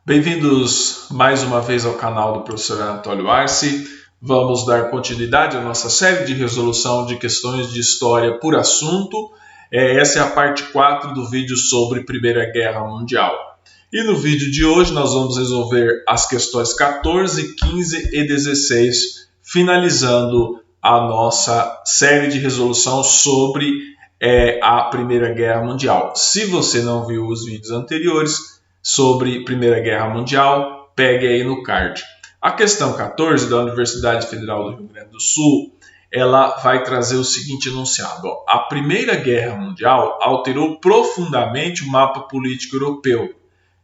Bem-vindos mais uma vez ao canal do professor Anatólio Arce. Vamos dar continuidade à nossa série de resolução de questões de história por assunto. Essa é a parte 4 do vídeo sobre Primeira Guerra Mundial. E no vídeo de hoje nós vamos resolver as questões 14, 15 e 16, finalizando a nossa série de resolução sobre a Primeira Guerra Mundial. Se você não viu os vídeos anteriores sobre Primeira Guerra Mundial, pegue aí no card. A questão 14 da Universidade Federal do Rio Grande do Sul, ela vai trazer o seguinte enunciado. A Primeira Guerra Mundial alterou profundamente o mapa político europeu,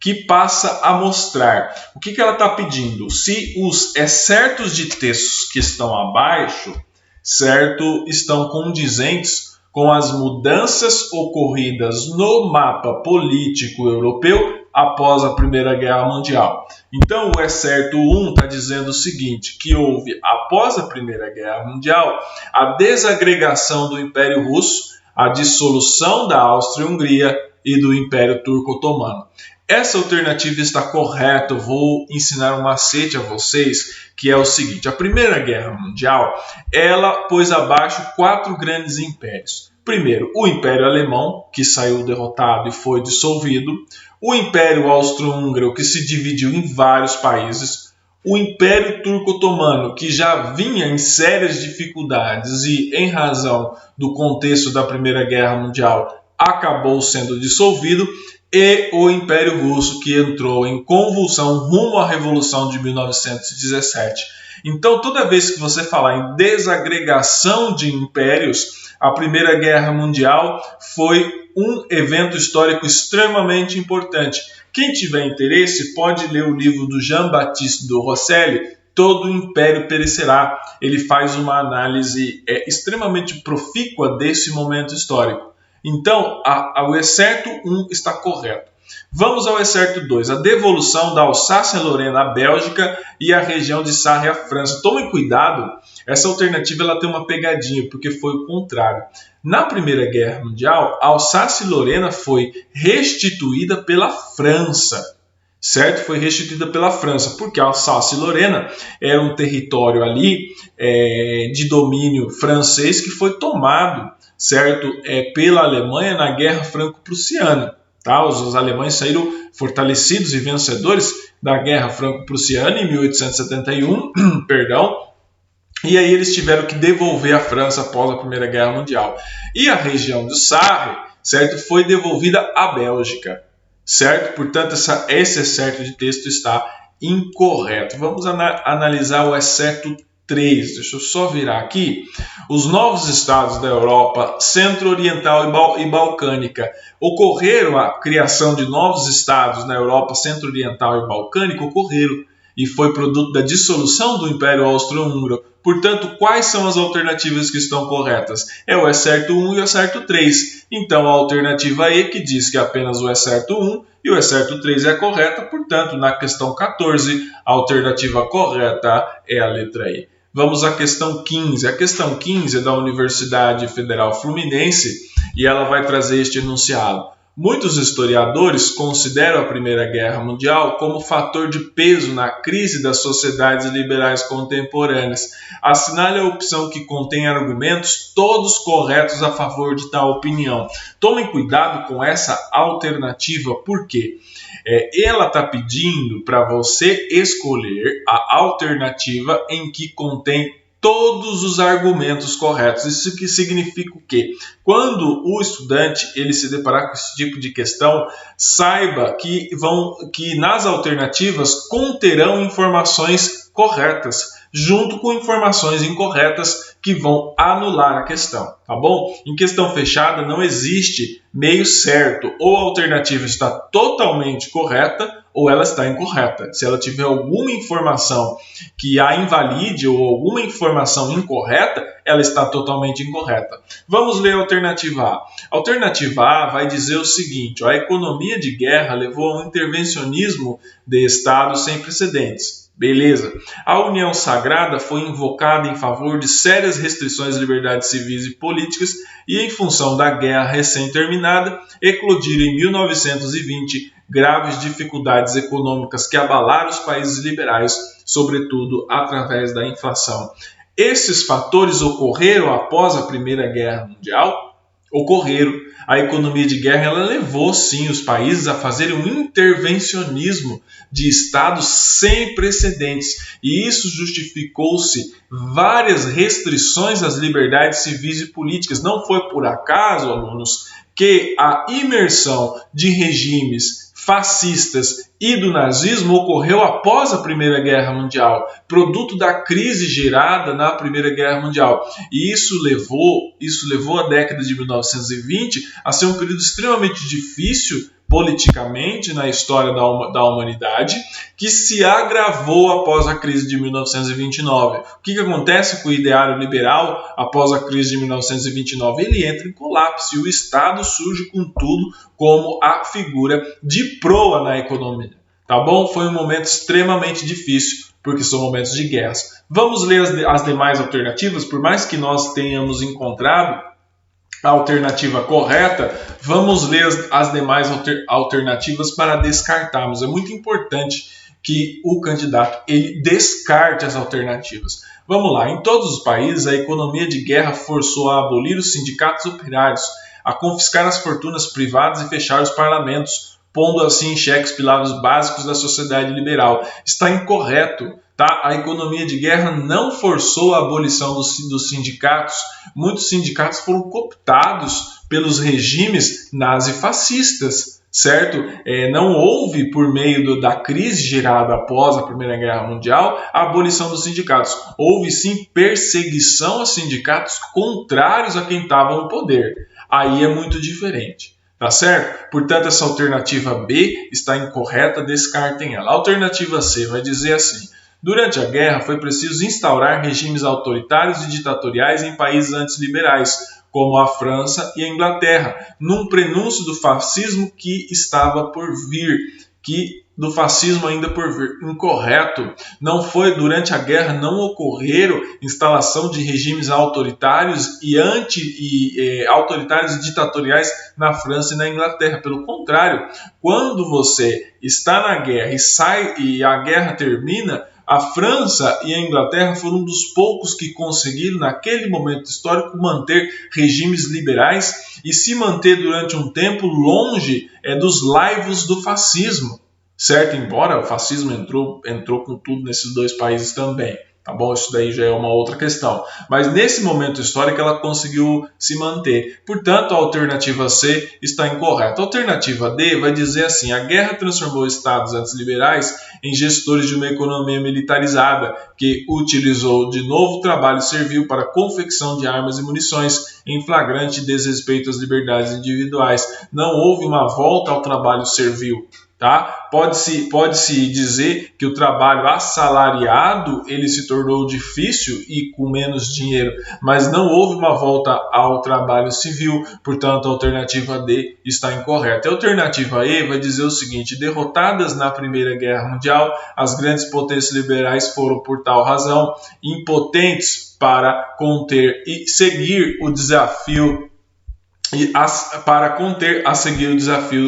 que passa a mostrar o que ela está pedindo. Se os excertos de textos que estão abaixo, certo, estão condizentes com as mudanças ocorridas no mapa político europeu após a Primeira Guerra Mundial. Então, o excerto 1 está dizendo o seguinte, que houve, após a Primeira Guerra Mundial, a desagregação do Império Russo, a dissolução da Áustria-Hungria e do Império Turco-Otomano. Essa alternativa está correta, eu vou ensinar um macete a vocês, que é o seguinte, a Primeira Guerra Mundial, ela pôs abaixo 4 grandes impérios. Primeiro, o Império Alemão, que saiu derrotado e foi dissolvido, o Império Austro-Húngaro, que se dividiu em vários países, o Império Turco-Otomano, que já vinha em sérias dificuldades e, em razão do contexto da Primeira Guerra Mundial, acabou sendo dissolvido, e o Império Russo, que entrou em convulsão rumo à Revolução de 1917. Então, toda vez que você falar em desagregação de impérios, a Primeira Guerra Mundial foi um evento histórico extremamente importante. Quem tiver interesse pode ler o livro do Jean-Baptiste de Rosselli, Todo o Império Perecerá. Ele faz uma análise extremamente profícua desse momento histórico. Então, o excerto 1 está correto. Vamos ao excerto 2, a devolução da Alsácia-Lorena à Bélgica e a região de Sarre à França. Tomem cuidado, essa alternativa ela tem uma pegadinha, porque foi o contrário. Na Primeira Guerra Mundial, a Alsácia-Lorena foi restituída pela França. Certo? Foi restituída pela França, porque a Alsácia-Lorena era um território ali de domínio francês que foi tomado, certo? Pela Alemanha na Guerra Franco-Prussiana. Tá? Os alemães saíram fortalecidos e vencedores da Guerra Franco-Prussiana em 1871, perdão, e aí eles tiveram que devolver a França após a Primeira Guerra Mundial. E a região de Sarre, certo, foi devolvida à Bélgica. Certo? Portanto, esse excerto de texto está incorreto. Vamos analisar o excerto 3. Deixa eu só virar aqui. Os novos estados da Europa centro-oriental e balcânica ocorreram, a criação de novos estados na Europa centro-oriental e balcânica ocorreram e foi produto da dissolução do Império Austro-Húngaro. Portanto, quais são as alternativas que estão corretas? É o excerto 1 e o excerto 3. Então, a alternativa E, que diz que apenas o excerto 1 e o excerto 3 é correta. Portanto, na questão 14, a alternativa correta é a letra E. Vamos à questão 15. A questão 15 é da Universidade Federal Fluminense e ela vai trazer este enunciado. Muitos historiadores consideram a Primeira Guerra Mundial como fator de peso na crise das sociedades liberais contemporâneas. Assinale a opção que contém argumentos todos corretos a favor de tal opinião. Tomem cuidado com essa alternativa, porque ela está pedindo para você escolher a alternativa em que contém todos os argumentos corretos. Isso que significa o quê? Quando o estudante ele se deparar com esse tipo de questão, saiba que nas alternativas conterão informações corretas, junto com informações incorretas que vão anular a questão, tá bom? Em questão fechada não existe meio certo, ou a alternativa está totalmente correta ou ela está incorreta. Se ela tiver alguma informação que a invalide ou alguma informação incorreta, ela está totalmente incorreta. Vamos ler a alternativa A. A alternativa A vai dizer o seguinte, a economia de guerra levou a um intervencionismo de Estado sem precedentes. Beleza. A União Sagrada foi invocada em favor de sérias restrições às liberdades civis e políticas e, em função da guerra recém-terminada, eclodiram em 1920 graves dificuldades econômicas que abalaram os países liberais, sobretudo através da inflação. Esses fatores ocorreram após a Primeira Guerra Mundial? Ocorreram. A economia de guerra ela levou, sim, os países a fazerem um intervencionismo de Estado sem precedentes. E isso justificou-se várias restrições às liberdades civis e políticas. Não foi por acaso, alunos, que a imersão de regimes fascistas e do nazismo ocorreu após a Primeira Guerra Mundial, produto da crise gerada na Primeira Guerra Mundial. E isso levou a década de 1920 a ser um período extremamente difícil politicamente na história da humanidade, que se agravou após a crise de 1929. O que acontece com o ideário liberal após a crise de 1929? Ele entra em colapso e o Estado surge com tudo como a figura de proa na economia. Tá bom? Foi um momento extremamente difícil, porque são momentos de guerras. Vamos ler as demais alternativas, por mais que nós tenhamos encontrado a alternativa correta, vamos ler as demais alternativas para descartarmos. É muito importante que o candidato ele descarte as alternativas. Vamos lá, em todos os países a economia de guerra forçou a abolir os sindicatos operários, a confiscar as fortunas privadas e fechar os parlamentos, pondo assim em xeque os pilares básicos da sociedade liberal. Está incorreto. Tá? A economia de guerra não forçou a abolição dos sindicatos. Muitos sindicatos foram cooptados pelos regimes nazifascistas, certo? Não houve, por meio da crise gerada após a Primeira Guerra Mundial, a abolição dos sindicatos. Houve sim perseguição a sindicatos contrários a quem estava no poder. Aí é muito diferente. Tá certo? Portanto, essa alternativa B está incorreta, descartem ela. A alternativa C vai dizer assim: durante a guerra foi preciso instaurar regimes autoritários e ditatoriais em países antiliberais, como a França e a Inglaterra, num prenúncio do fascismo que estava por vir, do fascismo ainda por vir. Incorreto. Não foi durante a guerra, não ocorreram instalação de regimes autoritários autoritários e ditatoriais na França e na Inglaterra. Pelo contrário, quando você está na guerra e sai e a guerra termina, a França e a Inglaterra foram um dos poucos que conseguiram, naquele momento histórico, manter regimes liberais e se manter durante um tempo longe dos laivos do fascismo, certo? Embora o fascismo entrou com tudo nesses dois países também. Tá bom? Isso daí já é uma outra questão. Mas nesse momento histórico ela conseguiu se manter. Portanto, a alternativa C está incorreta. A alternativa D vai dizer assim: a guerra transformou estados antiliberais em gestores de uma economia militarizada, que utilizou de novo o trabalho servil para a confecção de armas e munições, em flagrante desrespeito às liberdades individuais. Não houve uma volta ao trabalho servil. Tá? Pode-se dizer que o trabalho assalariado ele se tornou difícil e com menos dinheiro, mas não houve uma volta ao trabalho civil, portanto a alternativa D está incorreta. A alternativa E vai dizer o seguinte: derrotadas na Primeira Guerra Mundial, as grandes potências liberais foram, por tal razão, impotentes para conter e seguir o desafio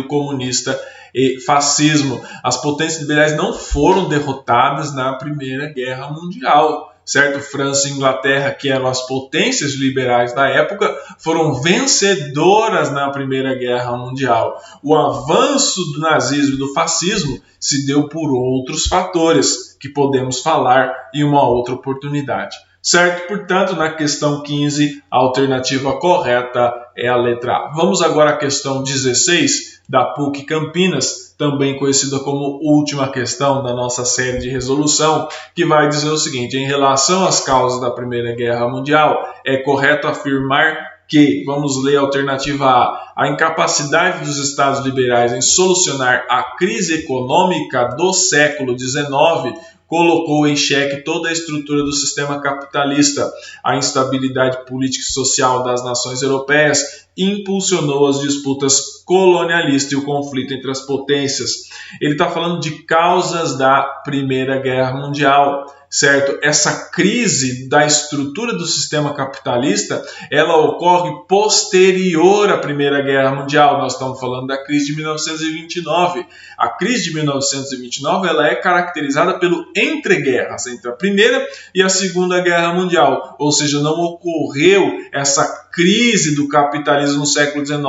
comunista e fascismo. As potências liberais não foram derrotadas na Primeira Guerra Mundial, certo? França e Inglaterra, que eram as potências liberais da época, foram vencedoras na Primeira Guerra Mundial. O avanço do nazismo e do fascismo se deu por outros fatores, que podemos falar em uma outra oportunidade. Certo? Portanto, na questão 15, a alternativa correta é a letra A. Vamos agora à questão 16 da PUC Campinas, também conhecida como última questão da nossa série de resolução, que vai dizer o seguinte: em relação às causas da Primeira Guerra Mundial, é correto afirmar que, vamos ler a alternativa A incapacidade dos Estados liberais em solucionar a crise econômica do século XIX colocou em xeque toda a estrutura do sistema capitalista. A instabilidade política e social das nações europeias impulsionou as disputas colonialistas e o conflito entre as potências. Ele está falando de causas da Primeira Guerra Mundial. certo? Essa crise da estrutura do sistema capitalista, ela ocorre posterior à Primeira Guerra Mundial. Nós estamos falando da crise de 1929. A crise de 1929 ela é caracterizada pelo entreguerras, entre a Primeira e a Segunda Guerra Mundial, ou seja, não ocorreu essa crise do capitalismo no século XIX.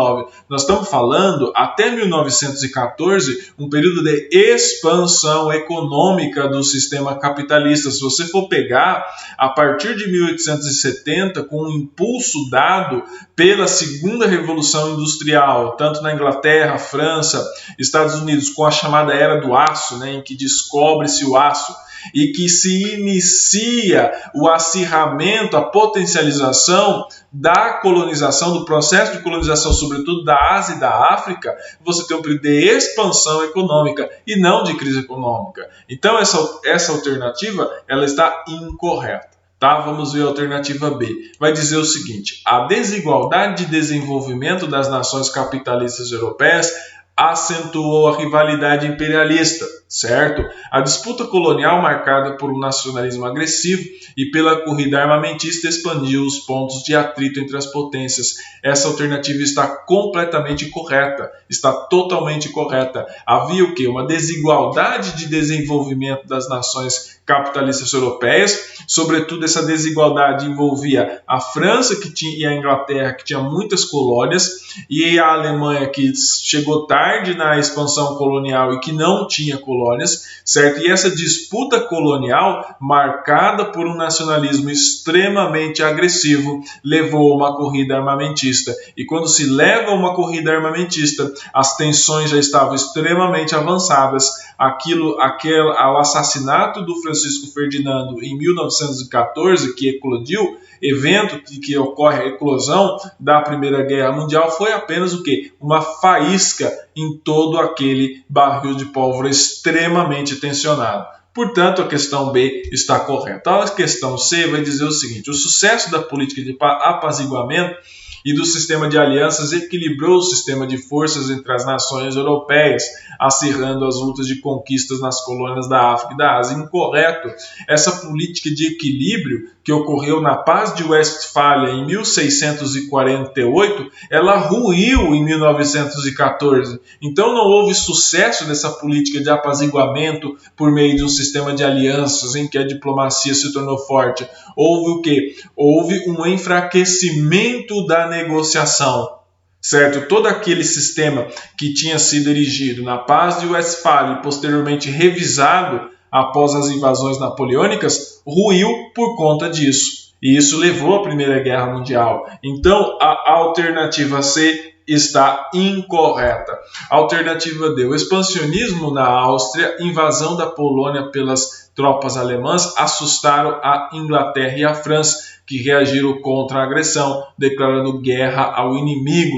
Nós estamos falando até 1914, um período de expansão econômica do sistema capitalista. Se você for pegar, a partir de 1870, com o impulso dado pela Segunda Revolução Industrial, tanto na Inglaterra, França, Estados Unidos, com a chamada Era do Aço, né, em que descobre-se o aço, e que se inicia o acirramento, a potencialização da colonização, do processo de colonização, sobretudo da Ásia e da África, você tem um período de expansão econômica e não de crise econômica. Então essa alternativa ela está incorreta. Tá? Vamos ver a alternativa B. Vai dizer o seguinte: a desigualdade de desenvolvimento das nações capitalistas europeias acentuou a rivalidade imperialista, certo? A disputa colonial, marcada por um nacionalismo agressivo e pela corrida armamentista, expandiu os pontos de atrito entre as potências. Essa alternativa está completamente correta, está totalmente correta. Havia o quê? Uma desigualdade de desenvolvimento das nações capitalistas europeias, sobretudo essa desigualdade envolvia a França e a Inglaterra, que tinha muitas colônias, e a Alemanha, que chegou tarde na expansão colonial e que não tinha colônias, certo? E essa disputa colonial, marcada por um nacionalismo extremamente agressivo, levou a uma corrida armamentista. E quando se leva a uma corrida armamentista, as tensões já estavam extremamente avançadas. O assassinato do Francisco Ferdinando em 1914, que eclodiu, evento que ocorre a eclosão da Primeira Guerra Mundial, foi apenas o quê? Uma faísca em todo aquele barril de pólvora extremamente tensionado. Portanto, a questão B está correta. A questão C vai dizer o seguinte: o sucesso da política de apaziguamento e do sistema de alianças equilibrou o sistema de forças entre as nações europeias, acirrando as lutas de conquistas nas colônias da África e da Ásia. Incorreto. Essa política de equilíbrio que ocorreu na Paz de Westfália em 1648, ela ruiu em 1914. Então não houve sucesso dessa política de apaziguamento por meio de um sistema de alianças em que a diplomacia se tornou forte. Houve o quê? Houve um enfraquecimento da negociação. Certo? Todo aquele sistema que tinha sido erigido na Paz de Westfália e posteriormente revisado após as invasões napoleônicas, ruiu por conta disso. E isso levou à Primeira Guerra Mundial. Então, a alternativa C está incorreta. Alternativa D. O expansionismo na Áustria, invasão da Polônia pelas tropas alemãs, assustaram a Inglaterra e a França, que reagiram contra a agressão, declarando guerra ao inimigo.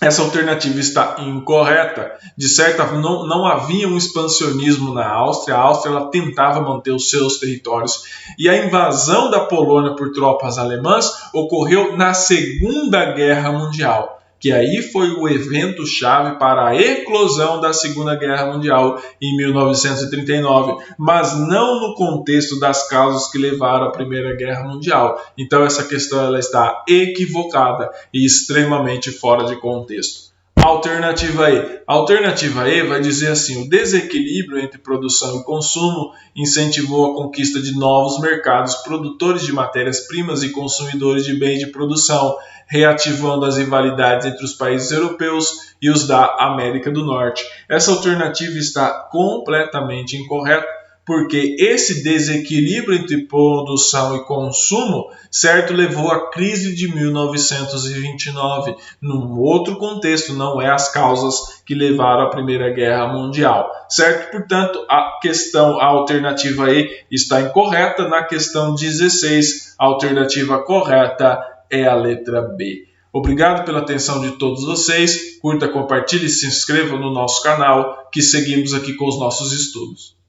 Essa alternativa está incorreta. De certa forma, não havia um expansionismo na Áustria. A Áustria ela tentava manter os seus territórios. E a invasão da Polônia por tropas alemãs ocorreu na Segunda Guerra Mundial, que aí foi o evento-chave para a eclosão da Segunda Guerra Mundial em 1939, mas não no contexto das causas que levaram à Primeira Guerra Mundial. Então essa questão ela está equivocada e extremamente fora de contexto. Alternativa E. A alternativa E vai dizer assim: o desequilíbrio entre produção e consumo incentivou a conquista de novos mercados produtores de matérias-primas e consumidores de bens de produção, reativando as rivalidades entre os países europeus e os da América do Norte. Essa alternativa está completamente incorreta, porque esse desequilíbrio entre produção e consumo, certo, levou à crise de 1929, num outro contexto, não é as causas que levaram à Primeira Guerra Mundial, certo? Portanto, a alternativa E está incorreta. Na questão 16, a alternativa correta é a letra B. Obrigado pela atenção de todos vocês. Curta, compartilhe e se inscreva no nosso canal, que seguimos aqui com os nossos estudos.